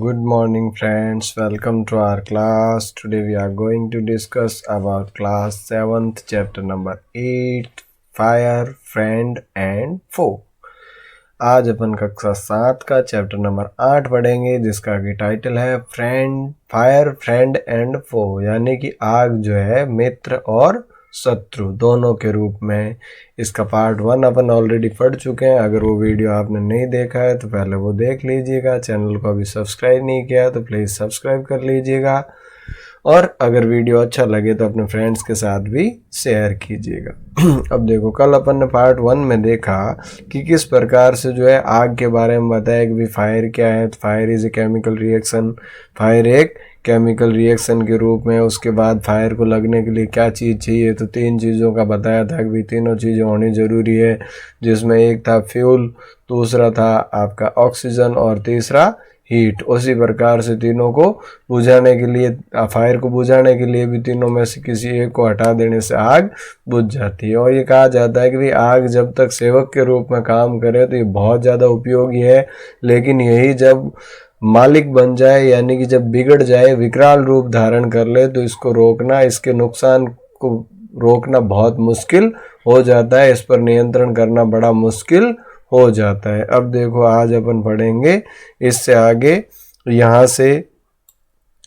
Good morning friends, welcome to our class. Today we are going to discuss about class 7th chapter number 8 Fire, Friend and Foe. आज अपन कक्षा 7 का chapter number 8 पढ़ेंगे जिसका कि title है fire friend and फो, यानी कि आग जो है मित्र और शत्रु दोनों के रूप में। इसका पार्ट 1 अपन ऑलरेडी पढ़ चुके हैं। अगर वो वीडियो आपने नहीं देखा है तो पहले वो देख लीजिएगा। चैनल को अभी सब्सक्राइब नहीं किया तो प्लीज़ सब्सक्राइब कर लीजिएगा, और अगर वीडियो अच्छा लगे तो अपने फ्रेंड्स के साथ भी शेयर कीजिएगा। अब देखो, कल अपन ने पार्ट 1 में देखा कि किस प्रकार से जो है आग के बारे में बताया कि फायर क्या है। तो fire is a chemical reaction, fire एक केमिकल रिएक्शन के रूप में। उसके बाद फायर को लगने के लिए क्या चीज़ चाहिए, तो 3 चीज़ों का बताया था कि तीनों चीज़ें होनी ज़रूरी है, जिसमें एक था फ्यूल, दूसरा था आपका ऑक्सीजन और तीसरा हीट। उसी प्रकार से तीनों को बुझाने के लिए, फायर को बुझाने के लिए भी तीनों में से किसी एक को हटा देने से आग बुझ जाती है। और ये कहा जाता है कि भाई आग जब तक सेवक के रूप में काम करे तो ये बहुत ज़्यादा उपयोगी है, लेकिन यही जब मालिक बन जाए, यानी कि जब बिगड़ जाए, विकराल रूप धारण कर ले, तो इसको रोकना, इसके नुकसान को रोकना बहुत मुश्किल हो जाता है। इस पर नियंत्रण करना बड़ा मुश्किल हो जाता है। अब देखो, आज अपन पढ़ेंगे इससे आगे यहाँ से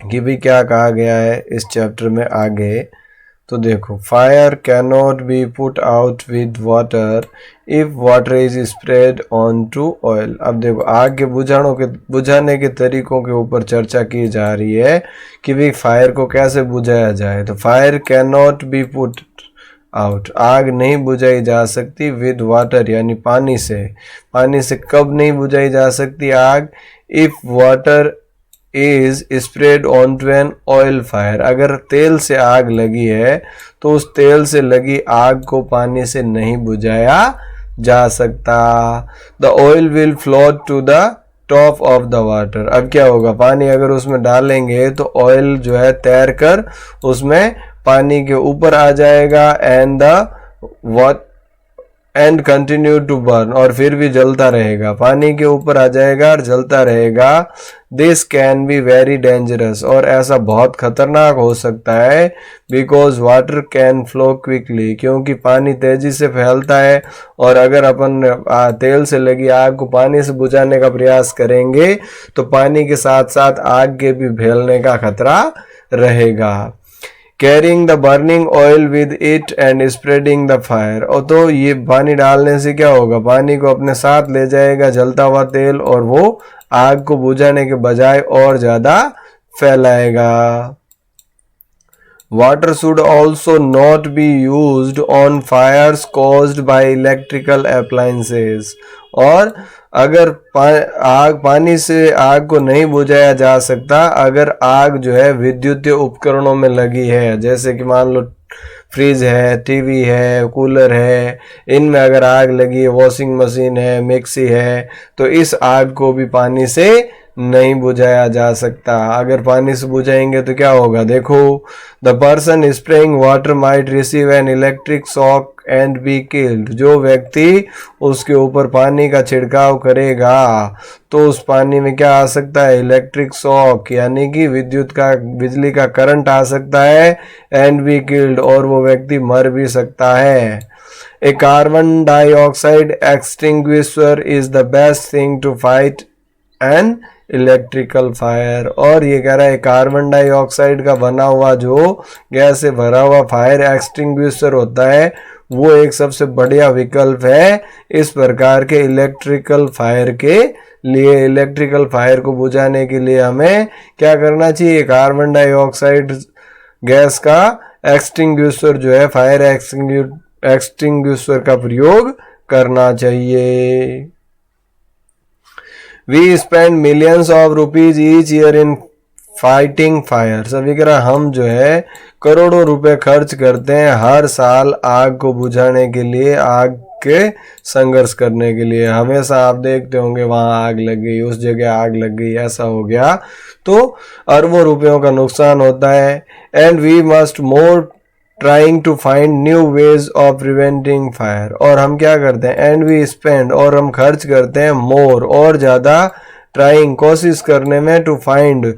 कि भी क्या कहा गया है इस चैप्टर में आगे। तो देखो, fire cannot be put out with water if water is spread on to oil. अब देखो, आग के बुझाने के तरीकों के ऊपर चर्चा की जा रही है कि भाई फायर को कैसे बुझाया जाए। तो fire cannot be put out, आग नहीं बुझाई जा सकती विद वाटर, यानी पानी से। पानी से कब नहीं बुझाई जा सकती आग? If water is spread on to an oil fire, अगर तेल से आग लगी है तो उस तेल से लगी आग को पानी से नहीं बुझाया जा सकता। The oil will float to the top of the water. अब क्या होगा, पानी अगर उसमें डालेंगे तो ऑयल जो है तैर कर उसमें पानी के ऊपर आ जाएगा एंड कंटिन्यू टू बर्न, और फिर भी जलता रहेगा, पानी के ऊपर आ जाएगा और जलता रहेगा। This can be very dangerous, और ऐसा बहुत खतरनाक हो सकता है। Because water can flow quickly, क्योंकि पानी तेजी से फैलता है, और अगर अपन तेल से लगी आग को पानी से बुझाने का प्रयास करेंगे तो पानी के साथ साथ आग के भी फैलने का खतरा रहेगा। Carrying the burning oil with it and spreading the fire, और तो ये पानी डालने से क्या होगा, पानी को अपने साथ ले जाएगा जलता हुआ तेल, और वो आग को बुझाने के बजाय और ज्यादा फैलाएगा। Water should also not be used on fires caused by electrical appliances, और अगर पानी से आग को नहीं बुझाया जा सकता अगर आग जो है विद्युतीय उपकरणों में लगी है, जैसे कि मान लो फ्रिज है, टीवी है, कूलर है, इनमें अगर आग लगी है, वॉशिंग मशीन है, मिक्सी है, तो इस आग को भी पानी से नहीं बुझाया जा सकता। अगर पानी से बुझाएंगे तो क्या होगा, देखो, the person spraying water might receive an electric shock and be killed. जो व्यक्ति उसके ऊपर पानी का छिड़काव करेगा तो उस पानी में क्या आ सकता है, इलेक्ट्रिक शॉक, यानी कि बिजली का करंट आ सकता है, एंड बी किल्ड, और वो व्यक्ति मर भी सकता है। A carbon dioxide extinguisher is the best thing to fight an electrical fire, और ये कह रहा है कार्बन डाइऑक्साइड का बना हुआ जो गैस से भरा हुआ फायर एक्सटिंग्विशर होता है वो एक सबसे बढ़िया विकल्प है इस प्रकार के इलेक्ट्रिकल फायर के लिए। इलेक्ट्रिकल फायर को बुझाने के लिए हमें क्या करना चाहिए, कार्बन डाइऑक्साइड गैस का एक्सटिंग्विशर जो है, फायर एक्सटिंग्विशर का प्रयोग करना चाहिए। We spend millions of rupees each year in fighting fires। अभी कह रहा हम जो है करोड़ों रुपए खर्च करते हैं हर साल आग को बुझाने के लिए, आग के संघर्ष करने के लिए। हमेशा आप देखते होंगे वहां आग लग गई, उस जगह आग लग गई, ऐसा हो गया, तो अरबों रुपयों का नुकसान होता है। And we must more trying to find new ways of preventing fire, और हम क्या करते हैं, एंड वी स्पेंड, और हम खर्च करते हैं मोर, और ज़्यादा ट्राइंग कोशिश करने में, टू फाइंड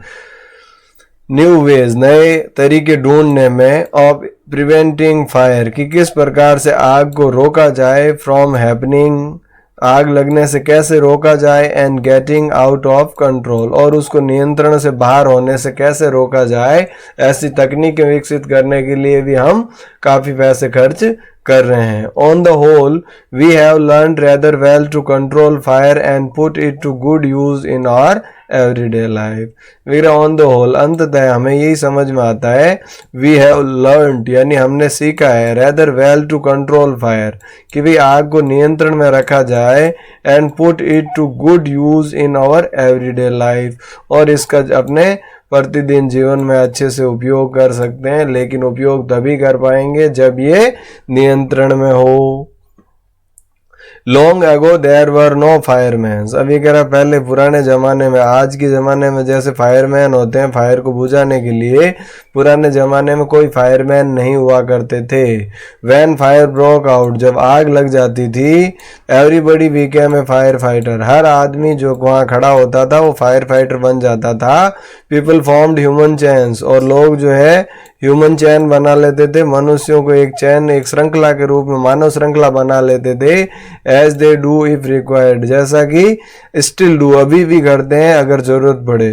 न्यू वेज नए तरीके ढूंढने में, ऑफ प्रिवेंटिंग फायर कि किस प्रकार से आग को रोका जाए, फ्रॉम हैपनिंग आग लगने से कैसे रोका जाए, and getting out of control और उसको नियंत्रण से बाहर होने से कैसे रोका जाए। ऐसी तकनीकें विकसित करने के लिए भी हम काफ़ी पैसे खर्च कर रहे हैं। On the whole we have learn rather well to control fire and put it to good use in our everyday life. वगैरह ऑन द होल अंततः हमें यही समझ में आता है, वी हैव लर्नड यानी हमने सीखा है, rather well to control fire कि भाई आग को नियंत्रण में रखा जाए, and put it to good use in our everyday life और इसका अपने प्रतिदिन जीवन में अच्छे से उपयोग कर सकते हैं। लेकिन उपयोग तभी कर पाएंगे जब ये नियंत्रण में हो। Long ago there were no fireman. अभी कह रहा पहले पुराने ज़माने में, आज के ज़माने में जैसे फायरमैन होते हैं फायर को बुझाने के लिए, पुराने ज़माने में कोई फायरमैन नहीं हुआ करते थे। व्हेन फायर ब्रोक आउट जब आग लग जाती थी, everybody became a fire fighter हर आदमी जो वहाँ खड़ा होता था वो फायर फाइटर बन जाता था। पीपल फॉर्म्ड ह्यूमन चेन्स और लोग जो है ह्यूमन चैन बना लेते थे, मनुष्यों को एक चैन एक श्रृंखला के रूप में मानव श्रृंखला बना लेते थे। As they do if required जैसा कि स्टिल डू अभी भी करते हैं अगर जरूरत पड़े।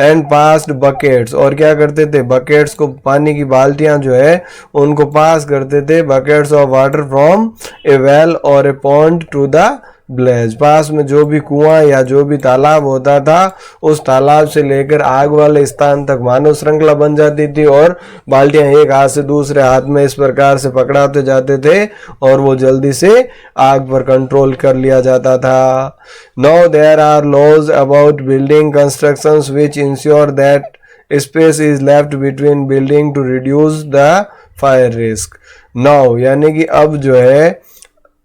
एंड पास्ड बकेट्स और क्या करते थे, बकेट्स को पानी की बाल्टियां जो है उनको पास करते थे, buckets of water from a well और a pond to the blaze. पास में जो भी कुआं या जो भी तालाब होता था उस तालाब से लेकर आग वाले स्थान तक मानव श्रृंखला बन जाती थी और बाल्टियां एक हाथ से दूसरे हाथ में इस प्रकार से पकड़ाते जाते थे और वो जल्दी से आग पर कंट्रोल कर लिया जाता था। Now there are laws about building constructions which ensure that space is left between building to reduce the fire risk. Now यानी कि अब जो है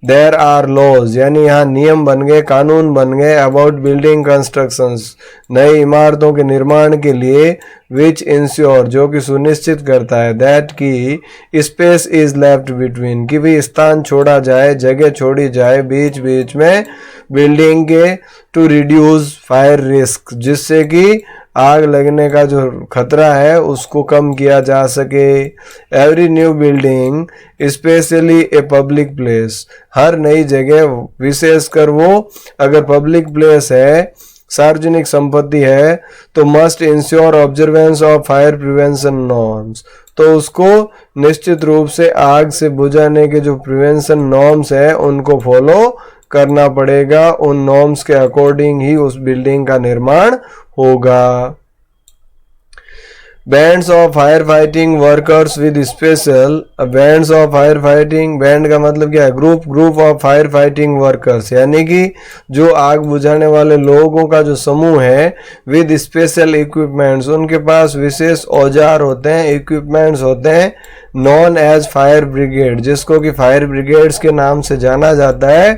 देयर आर लॉज यानी यहाँ नियम बन गए, कानून बन गए, अबाउट बिल्डिंग कंस्ट्रक्शंस नई इमारतों के निर्माण के लिए, विच इंश्योर जो कि सुनिश्चित करता है, दैट की स्पेस इज लेफ्ट बिटवीन कि भी स्थान छोड़ा जाए, जगह छोड़ी जाए बीच बीच में बिल्डिंग के, टू रिड्यूस फायर रिस्क जिससे कि आग लगने का जो खतरा है उसको कम किया जा सके। Every new building specially a public place हर नई जगह विशेषकर वो अगर पब्लिक प्लेस है सार्वजनिक संपत्ति है तो must ensure observance of fire prevention norms तो उसको निश्चित रूप से आग से बुझाने के जो प्रिवेंशन नॉर्म्स है उनको फॉलो करना पड़ेगा। उन नॉर्म्स के अकॉर्डिंग ही उस बिल्डिंग का निर्माण होगा। Bands of fire fighting workers with special bands of fire fighting band का मतलब क्या है, group of fire fighting workers यानी कि जो आग बुझाने वाले लोगों का जो समूह है, विद स्पेशल इक्विपमेंट्स उनके पास विशेष औजार होते हैं, इक्विपमेंट्स होते हैं, नॉन एज फायर ब्रिगेड जिसको कि फायर ब्रिगेड्स के नाम से जाना जाता है,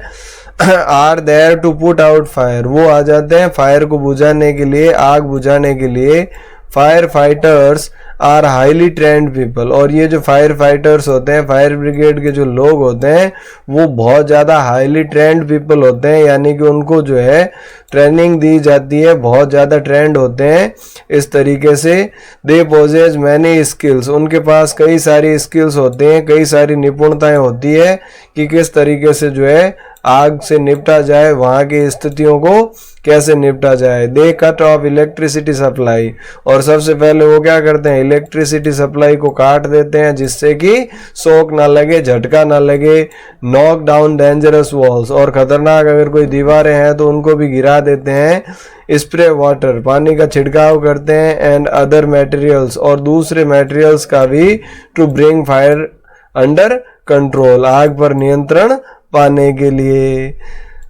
are there to put out fire वो आ जाते हैं फायर को बुझाने के लिए, आग बुझाने के लिए। Fire fighters are highly trained people और ये जो फायर फाइटर्स होते हैं, फायर ब्रिगेड के जो लोग होते हैं वो बहुत ज़्यादा हाईली ट्रेंड पीपल होते हैं यानी कि उनको जो है ट्रेनिंग दी जाती है, बहुत ज़्यादा ट्रेंड होते हैं इस तरीके से। दे पोजेज मैनी स्किल्स उनके पास कई सारी स्किल्स होते हैं, कई सारी निपुणताएं होती है कि किस तरीके से जो है आग से निपटा जाए, वहाँ की स्थितियों को कैसे निपटा जाए। दे कट ऑफ इलेक्ट्रिसिटी सप्लाई और सबसे पहले वो क्या करते हैं, इलेक्ट्रिसिटी सप्लाई को काट देते हैं जिससे कि शॉक ना लगे, झटका ना लगे। नॉक डाउन डेंजरस वॉल्स और खतरनाक अगर कोई दीवारें हैं तो उनको भी गिरा देते हैं। स्प्रे वाटर पानी का छिड़काव करते हैं, एंड अदर मटेरियल्स और दूसरे मटेरियल्स का भी, to bring fire under control आग पर नियंत्रण पाने के लिए।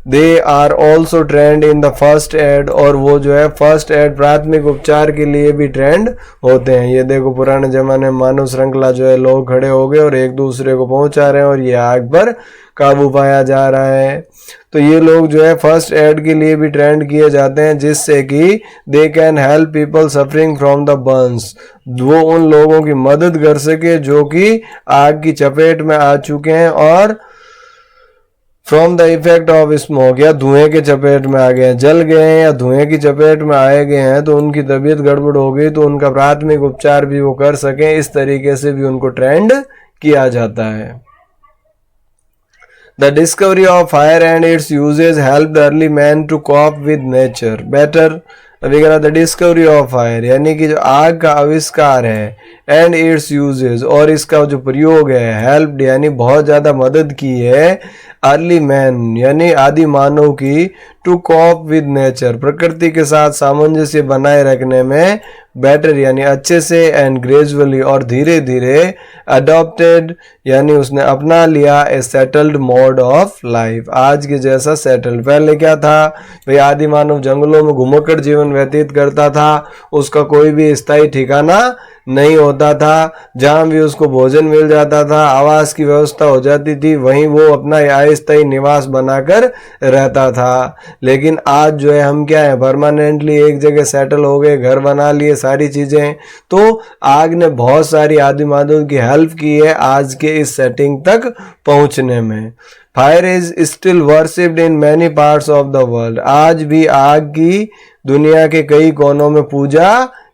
They are also trained in the first aid और वो जो है फर्स्ट एड प्राथमिक उपचार के लिए भी ट्रेंड होते हैं। ये देखो पुराने जमाने में मानव श्रृंखला जो है लोग खड़े हो गए और एक दूसरे को पहुंचा रहे हैं और ये आग पर काबू पाया जा रहा है। तो ये लोग जो है फर्स्ट एड के लिए भी ट्रेंड किए जाते हैं जिससे कि they can help people suffering from the Burns वो उन लोगों की मदद कर सके जो कि आग की चपेट में आ चुके हैं और from the effect of smoke, या धुएं के चपेट में आ गए हैं, जल गए हैं या धुएं की चपेट में आए गए हैं तो उनकी तबीयत गड़बड़ हो गई तो उनका प्राथमिक उपचार भी वो कर सकें, इस तरीके से भी उनको ट्रेंड किया जाता है। The discovery of fire and its uses helped early man to cope with nature better. अभी कह द डिस्कवरी ऑफ फायर, यानी कि जो आग का आविष्कार है, एंड इट्स यूजेस, और इसका जो प्रयोग है, हेल्प यानी बहुत ज़्यादा मदद की है, अर्ली मैन यानी आदि मानव की, टू कॉप विद नेचर प्रकृति के साथ सामंजस्य बनाए रखने में, बेटर यानी अच्छे से, एंड ग्रेजुअली और धीरे धीरे, अडॉप्टेड यानी उसने अपना लिया, ए सेटल्ड मोड ऑफ लाइफ आज के जैसा सेटल्ड। पहले क्या था भाई, आदि मानव जंगलों में घुमक्कड़ जीवन व्यतीत करता था, उसका कोई भी स्थायी ठिकाना नहीं होता था, जहाँ भी उसको भोजन मिल जाता था, आवास की व्यवस्था हो जाती थी, वहीं वो अपना अस्थायी निवास बनाकर रहता था। लेकिन आज जो है हम क्या है, परमानेंटली एक जगह सेटल हो गए, घर बना लिए, सारी चीजें। तो आग ने बहुत सारी आदि मानव की हेल्प की है आज के इस सेटिंग तक पहुंचने में। Fire is still worshipped in many parts of the world, आज भी आग की दुनिया के कई कोनों में पूजा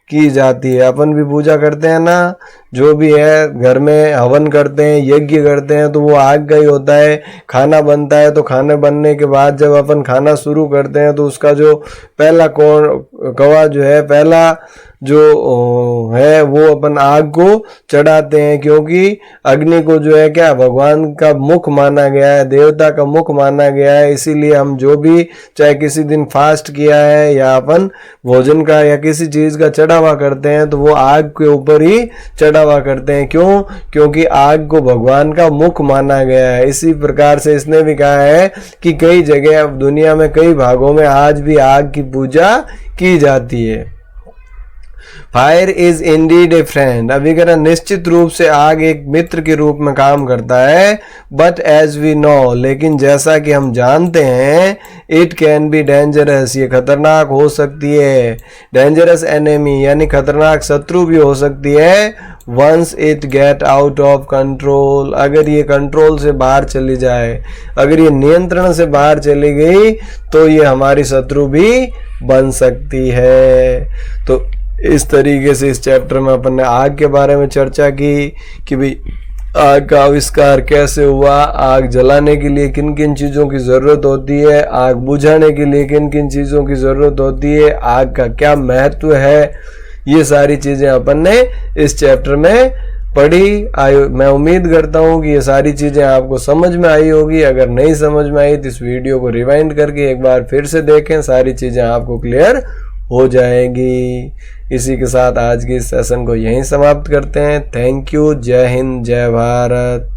की जाती है। अपन भी पूजा करते हैं ना, जो भी है घर में हवन करते हैं, यज्ञ करते हैं, तो वो आग का ही होता है। खाना बनता है तो खाने बनने के बाद जब अपन खाना शुरू करते हैं तो उसका जो पहला कवा जो है, पहला जो है वो अपन आग को चढ़ाते हैं, क्योंकि अग्नि को जो है क्या भगवान का मुख माना गया है, देवता का मुख माना गया है। इसीलिए हम जो भी चाहे किसी दिन फास्ट किया है या अपन भोजन का या किसी चीज का चढ़ावा करते हैं तो वो आग के ऊपर ही चढ़ावा करते हैं। क्यों? क्योंकि आग को भगवान का मुख माना गया है। इसी प्रकार से इसने भी कहा है कि कई जगह दुनिया में कई भागों में आज भी आग की पूजा की जाती है। Fire is Indeed A friend, अभी कह रहा निश्चित रूप से आग एक मित्र के रूप में काम करता है। बट एज वी नो, लेकिन जैसा कि हम जानते हैं, इट कैन बी डेंजरस, ये खतरनाक हो सकती है। डेंजरस एनिमी यानी खतरनाक शत्रु भी हो सकती है। Once it get out of control, अगर ये कंट्रोल से बाहर चली जाए, अगर ये नियंत्रण से बाहर चली गई तो ये हमारी शत्रु भी बन सकती है। तो इस तरीके से इस चैप्टर में अपन ने आग के बारे में चर्चा की कि भाई आग का आविष्कार कैसे हुआ, आग जलाने के लिए किन किन चीज़ों की ज़रूरत होती है, आग बुझाने के लिए किन किन चीज़ों की ज़रूरत होती है, आग का क्या महत्व है, ये सारी चीज़ें अपन ने इस चैप्टर में पढ़ी। मैं उम्मीद करता हूँ कि ये सारी चीज़ें आपको समझ में आई होगी। अगर नहीं समझ में आई तो इस वीडियो को रिवाइंड करके एक बार फिर से देखें, सारी चीज़ें आपको क्लियर हो जाएगी। इसी के साथ आज के इस सेशन को यहीं समाप्त करते हैं। Thank you. जय हिंद, जय भारत।